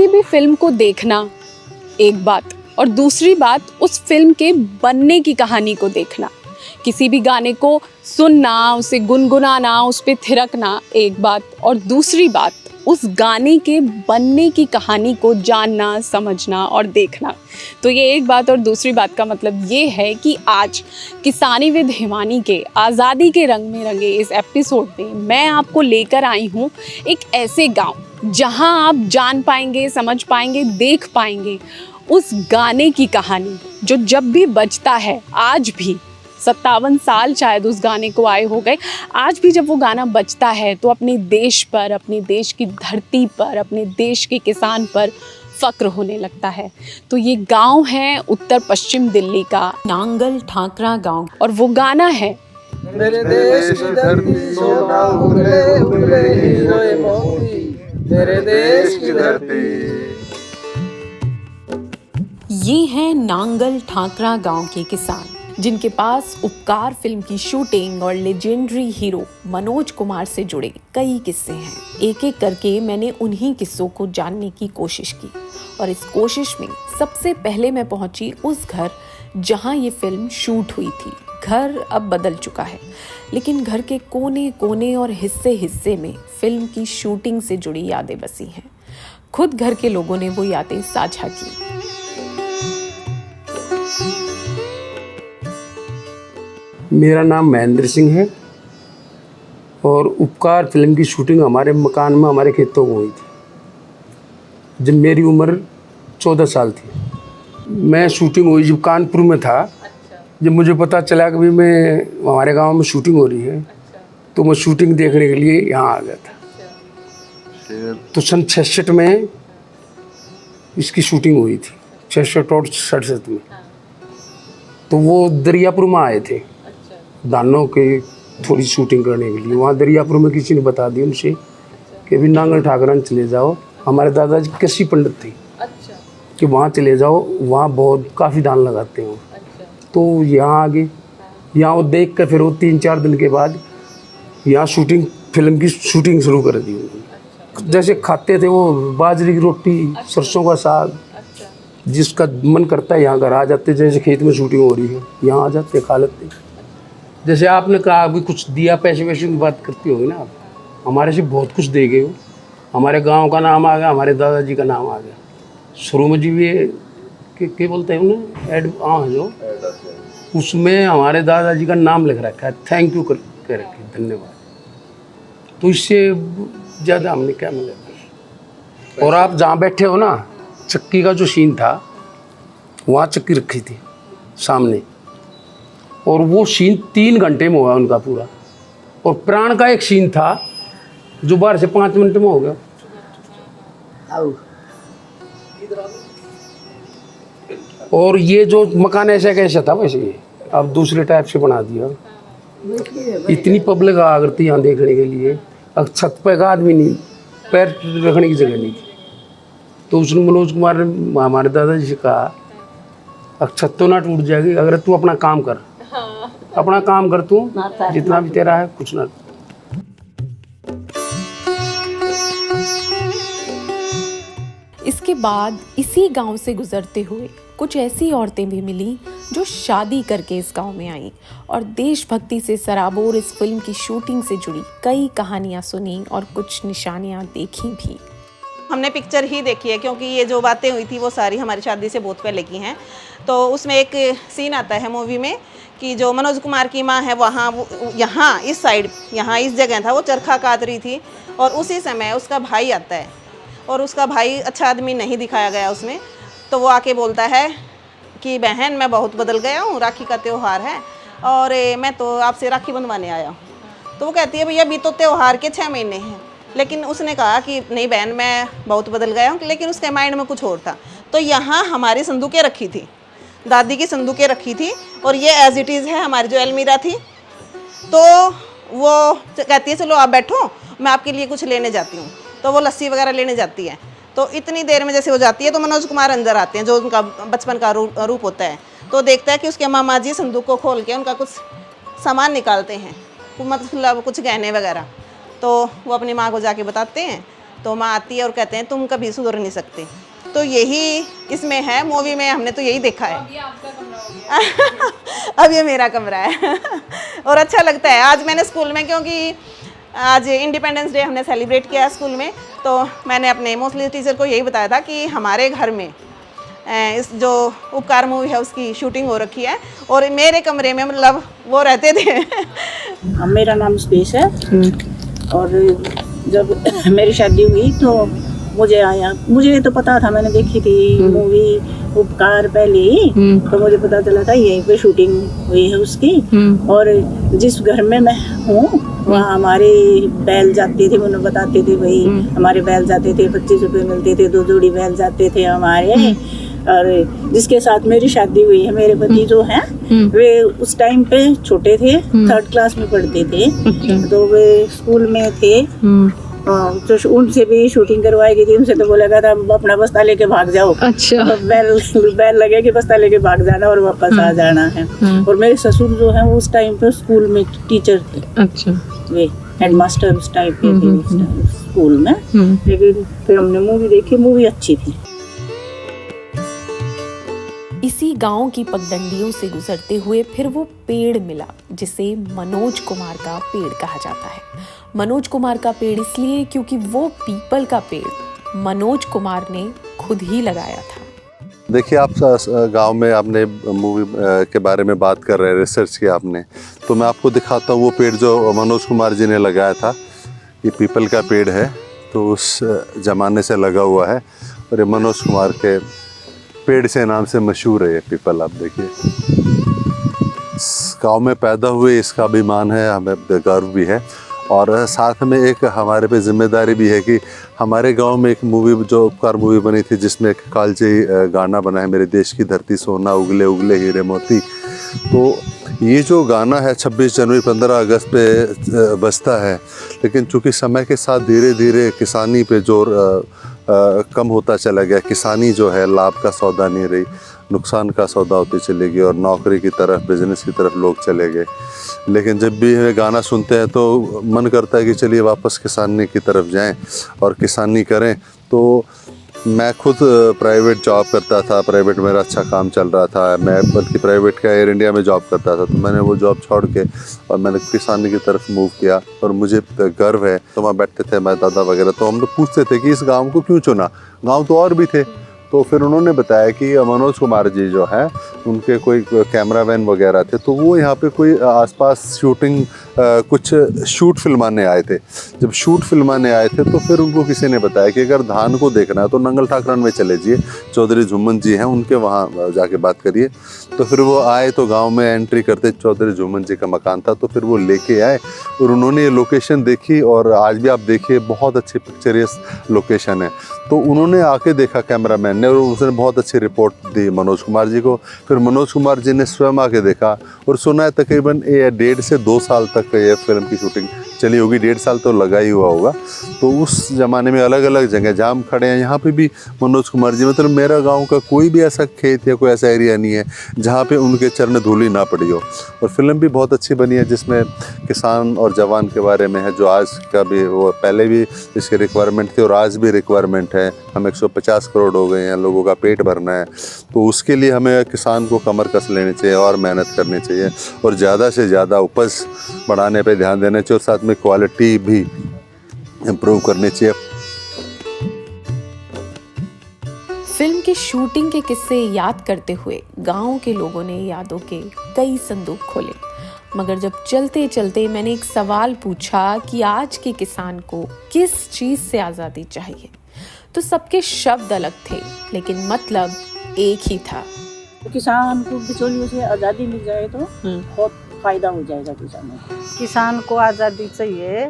किसी भी फिल्म को देखना एक बात, और दूसरी बात उस फिल्म के बनने की कहानी को देखना। किसी भी गाने को सुनना, उसे गुनगुनाना, उस पे थिरकना एक बात, और दूसरी बात उस गाने के बनने की कहानी को जानना, समझना और देखना। तो ये एक बात और दूसरी बात का मतलब ये है कि आज किसानी विद हिमानी के आज़ादी के रंग में रंगे इस एपिसोड में मैं आपको लेकर आई हूँ एक ऐसे गांव जहां आप जान पाएंगे, समझ पाएंगे, देख पाएंगे उस गाने की कहानी जो जब भी बजता है, आज भी 57 साल शायद उस गाने को आए हो गए, आज भी जब वो गाना बजता है तो अपने देश पर, अपने देश की धरती पर, अपने देश के किसान पर फक्र होने लगता है। तो ये गांव है उत्तर पश्चिम दिल्ली का नांगल ठाकरा गांव, और वो गाना है मेरे देश की धरती सोना उगले उगले हीरे मोती, मेरे देश की धरती। ये है नांगल ठाकरा गांव के किसान जिनके पास उपकार फिल्म की शूटिंग और लेजेंडरी हीरो मनोज कुमार से जुड़े कई किस्से हैं। एक एक करके मैंने उन्हीं किस्सों को जानने की कोशिश की, और इस कोशिश में सबसे पहले मैं पहुंची उस घर जहां ये फिल्म शूट हुई थी। घर अब बदल चुका है, लेकिन घर के कोने कोने और हिस्से हिस्से में फिल्म की शूटिंग से जुड़ी यादें बसी हैं। खुद घर के लोगों ने वो यादें साझा की। मेरा नाम महेंद्र सिंह है और उपकार फिल्म की शूटिंग हमारे मकान में, हमारे खेतों में हुई थी जब मेरी उम्र 14 साल थी। मैं शूटिंग हुई जब कानपुर में था। जब मुझे पता चला कि मैं हमारे गांव में शूटिंग हो रही है, तो मैं शूटिंग देखने के लिए यहाँ आ गया था। तो सन 66 में इसकी शूटिंग हुई थी, 66 और 67 में। तो वो दरियापुर में आए थे दानों के थोड़ी शूटिंग करने के लिए। वहाँ दरियापुर में किसी ने बता दिया उनसे कि अभी नांगल ठाकरा चले जाओ। हमारे दादाजी कृषि पंडित थे कि वहाँ चले जाओ, वहाँ बहुत काफ़ी धान लगाते हैं। तो यहाँ आगे, यहाँ वो देख कर फिर वो 3-4 दिन के बाद यहाँ शूटिंग, फिल्म की शूटिंग शुरू कर दी उन्होंने। जैसे खाते थे वो बाजरे की रोटी, सरसों का साग, जिसका मन करता है यहाँ घर आ जाते। जैसे खेत में शूटिंग हो रही है, यहाँ आ जाते, खा लेते। जैसे आपने कहा अभी कुछ दिया, पैसे वैसे की बात करती होगी ना आप, हमारे से बहुत कुछ दे गए हो। हमारे गांव का नाम आ गया, हमारे दादाजी का नाम आ गया। शुरू में जी ये क्या बोलते हैं उन्हें, एड जो उसमें हमारे दादाजी का नाम लिख रखा है, थैंक यू कर रखे, धन्यवाद। तो इससे ज़्यादा हमने क्या मिला। और आप जहाँ बैठे हो ना, चक्की का जो सीन था, वहाँ चक्की रखी थी सामने, और वो सीन 3 घंटे में हुआ उनका पूरा। और प्राण का एक सीन था जो 12 से 5 मिनट में हो गया। और ये जो मकान ऐसा कैसा था वैसे ही अब दूसरे टाइप से बना दिया। इतनी पब्लिक आ करती यहाँ देखने के लिए, अब छत पे का आदमी नहीं, पैर रखने की जगह नहीं थी। तो उसने मनोज कुमार ने हमारे दादाजी से कहा, अब छत तो ना टूट जाएगी अगर तू अपना काम कर, अपना काम कर तू, जितना भी तेरा है कुछ ना। इसके बाद इसी गांव से गुजरते हुए कुछ ऐसी औरतें भी मिली जो शादी करके इस गांव में आईं और देशभक्ति से सराबोर इस फिल्म की शूटिंग से जुड़ी कई कहानियां सुनी और कुछ निशानियां देखी भी। हमने पिक्चर ही देखी है क्योंकि ये जो बातें हुई थी वो सारी हमारी शादी से बहुत पहले की हैं। तो उसमें एक सीन आता है मूवी में कि जो मनोज कुमार की माँ है वहाँ, यहाँ इस साइड, यहाँ इस जगह था, वो चरखा काट रही थी और उसी समय उसका भाई आता है और उसका भाई अच्छा आदमी नहीं दिखाया गया उसमें। तो वो आके बोलता है कि बहन मैं बहुत बदल गया हूँ, राखी का त्यौहार है और मैं तो आपसे राखी बंधवाने आया हूँ। तो वो कहती है भैया अभी तो त्यौहार के 6 महीने हैं। लेकिन उसने कहा कि नहीं बहन मैं बहुत बदल गया हूँ, लेकिन उसके माइंड में कुछ और था। तो यहाँ हमारी संदूकें रखी थी, दादी की संदूकें रखी थी और ये एज इट इज़ है हमारी जो अलमीरा थी। तो वो कहती है चलो आप बैठो, मैं आपके लिए कुछ लेने जाती हूँ। तो वो लस्सी वगैरह लेने जाती है। तो इतनी देर में जैसे वो जाती है तो मनोज कुमार अंदर आते हैं, जो उनका बचपन का रूप होता है। तो देखता है कि उसके मामा जी संदूक को खोल के उनका कुछ सामान निकालते हैं, मतलब कुछ गहने वगैरह। तो वो अपनी माँ को जाके बताते हैं तो माँ आती है और कहते हैं तुम कभी सुधर नहीं सकते। तो यही इसमें है, मूवी में हमने तो यही देखा है। अब ये मेरा कमरा है और अच्छा लगता है। आज मैंने स्कूल में, क्योंकि आज इंडिपेंडेंस डे हमने सेलिब्रेट किया स्कूल में, तो मैंने अपने मोस्टली टीचर को यही बताया था कि हमारे घर में इस जो उपकार मूवी है उसकी शूटिंग हो रखी है और मेरे कमरे में मतलब वो रहते थे। मेरा नाम स्पेस है और जब मेरी शादी हुई तो मुझे तो पता था, मैंने देखी थी मूवी उपकार पहले ही, तो मुझे पता चला था यहीं पे शूटिंग हुई है उसकी। और जिस घर में मैं हूँ वहाँ हमारे बैल जाते थे, उन्हें बताते थे भाई हमारे बैल जाते थे, 25 रुपये मिलते थे, 2 जोड़ी बैल जाते थे हमारे। और जिसके साथ मेरी शादी हुई है, मेरे पति जो हैं वे उस टाइम पे छोटे थे, 3rd क्लास में पढ़ते थे, तो वे स्कूल में थे। तो उनसे भी शूटिंग करवाई गई थी। उनसे तो बोला गया था अपना बस्ता लेके भाग जाओ। अच्छा। बैल लगे कि बस्ता लेके भाग जाना और वापस आ जाना है। और मेरे ससुर जो है वो उस टाइम पे स्कूल में टीचर थे। अच्छा। वे हेडमास्टर उस टाइप के थे स्कूल में। लेकिन फिर हमने मूवी देखी, मूवी अच्छी थी। इसी गांव की पगडंडियों से गुजरते हुए फिर वो पेड़ मिला जिसे मनोज कुमार का पेड़ कहा जाता है। मनोज कुमार का पेड़ इसलिए क्योंकि वो पीपल का पेड़ मनोज कुमार ने खुद ही लगाया था। देखिए, आप गांव में आपने मूवी के बारे में बात कर रहे हैं, रिसर्च किया आपने, तो मैं आपको दिखाता हूँ वो पेड़ जो मनोज कुमार जी ने लगाया था। ये पीपल का पेड़ है, तो उस ज़माने से लगा हुआ है और ये मनोज कुमार के पेड़ से नाम से मशहूर है ये पीपल। आप देखिए, गांव में पैदा हुए इसका अभिमान है, हमें गर्व भी है। और साथ में एक हमारे पे जिम्मेदारी भी है कि हमारे गांव में एक मूवी जो उपकार मूवी बनी थी जिसमें एक कालजयी गाना बना है, मेरे देश की धरती सोना उगले उगले हीरे मोती। तो ये जो गाना है 26 जनवरी 15 अगस्त पे बजता है, लेकिन चूँकि समय के साथ धीरे धीरे किसानी पे जोर कम होता चला गया। किसानी जो है लाभ का सौदा नहीं रही, नुकसान का सौदा होती चली गई और नौकरी की तरफ, बिजनेस की तरफ लोग चले गए। लेकिन जब भी ये गाना सुनते हैं तो मन करता है कि चलिए वापस किसानी की तरफ जाएं और किसानी करें। तो मैं खुद प्राइवेट जॉब करता था, प्राइवेट मेरा अच्छा काम चल रहा था, मैं बल्कि प्राइवेट का एयर इंडिया में जॉब करता था। तो मैंने वो जॉब छोड़ के और मैंने किसानी की तरफ मूव किया और मुझे गर्व है। तो वहाँ बैठते थे मैं दादा वगैरह, तो हम लोग पूछते थे कि इस गांव को क्यों चुना, गांव तो और भी थे। तो फिर उन्होंने बताया कि मनोज कुमार जी जो है उनके कोई कैमरामैन वगैरह थे, तो वो यहाँ पे कोई आसपास शूटिंग कुछ शूट फिल्माने आए थे। जब शूट फिल्माने आए थे तो फिर उनको किसी ने बताया कि अगर धान को देखना है तो नंगल ठाकरन में चले जाइए, चौधरी झुम्मन जी हैं उनके वहाँ जाके बात करिए। तो फिर वो आए तो गांव में एंट्री करते चौधरी झुम्मन जी का मकान था, तो फिर वो लेके आए और उन्होंने ये लोकेशन देखी और आज भी आप देखिए बहुत अच्छी पिक्चरियस लोकेशन है। तो उन्होंने आके देखा कैमरामैन ने और उसने बहुत अच्छी रिपोर्ट दी मनोज कुमार जी को। फिर मनोज कुमार जी ने स्वयं आके देखा और सुना है तकरीबन 1.5 से 2 साल तक ये फिल्म की शूटिंग चली होगी, 1.5 साल तो लगा ही हुआ होगा। तो उस ज़माने में अलग अलग जगह जहाँ हम खड़े हैं यहाँ पे भी मनोज कुमार जी, मतलब मेरा गांव का कोई भी ऐसा खेत या कोई ऐसा एरिया नहीं है जहाँ पे उनके चरण धूलि ना पड़ी हो। और फिल्म भी बहुत अच्छी बनी है जिसमें किसान और जवान के बारे में है, जो आज का भी वो पहले भी इसकी रिक्वायरमेंट थी और आज भी रिक्वायरमेंट है। हम 150 करोड़ हो गए हैं, लोगों का पेट भरना है, तो उसके लिए हमें किसान को कमर कस लेनी चाहिए और मेहनत करनी चाहिए और ज़्यादा से ज़्यादा उपज बढ़ाने पे ध्यान देना चाहिए और साथ में क्वालिटी भी इम्प्रूव करनी चाहिए। फिल्म की शूटिंग के किस्से याद करते हुए गांव के लोगों ने यादों के कई संदूक खोले, मगर जब चलते चलते मैंने एक सवाल पूछा कि आज के किसान को किस चीज़ से आज़ादी चाहिए, तो सबके शब्द अलग थे लेकिन मतलब एक ही था। किसान को बिचौलियों से आज़ादी मिल जाए तो बहुत फ़ायदा हो जाएगा किसानों को। किसान को आज़ादी चाहिए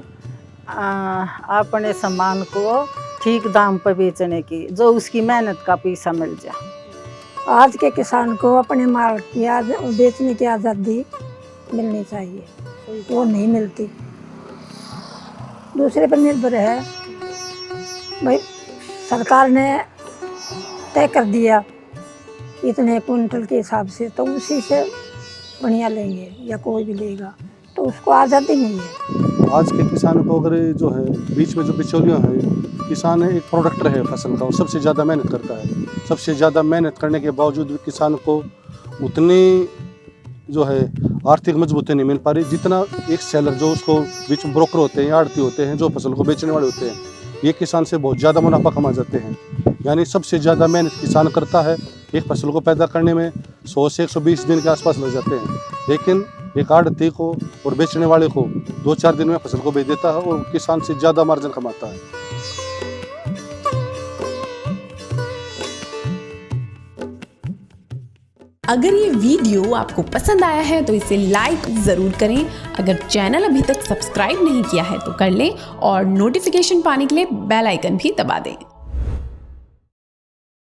अपने सामान को ठीक दाम पर बेचने की, जो उसकी मेहनत का पैसा मिल जाए। आज के किसान को अपने माल की बेचने की आज़ादी मिलनी चाहिए, वो नहीं मिलती। दूसरे पर निर्भर है भाई, सरकार ने तय कर दिया इतने कुंटल के हिसाब से, तो उसी से बढ़िया लेंगे या कोई भी लेगा, तो उसको आज़ादी नहीं है। आज के किसान को अगर जो है बीच में जो बिचौलियाँ हैं किसान एक प्रोडक्टर है फसल का, वो सबसे ज़्यादा मेहनत करता है। सबसे ज़्यादा मेहनत करने के बावजूद भी किसान को उतनी जो है आर्थिक मजबूती नहीं मिल पा रही जितना एक सेलर जो उसको बीच में ब्रोकर होते हैं या आड़ती होते हैं जो फसल को बेचने वाले होते हैं, ये किसान से बहुत ज़्यादा मुनाफा कमा जाते हैं। यानी सबसे ज़्यादा मेहनत किसान करता है। एक फसल को पैदा करने में 100 से 120 दिन के आसपास लग जाते हैं, लेकिन एक आड़ती को और बेचने वाले को 2-4 दिन में फसल को बेच देता है और किसान से ज़्यादा मार्जिन कमाता है। अगर ये वीडियो आपको पसंद आया है तो इसे लाइक ज़रूर करें। अगर चैनल अभी तक सब्सक्राइब नहीं किया है तो कर लें और नोटिफिकेशन पाने के लिए बेल आइकन भी दबा दें।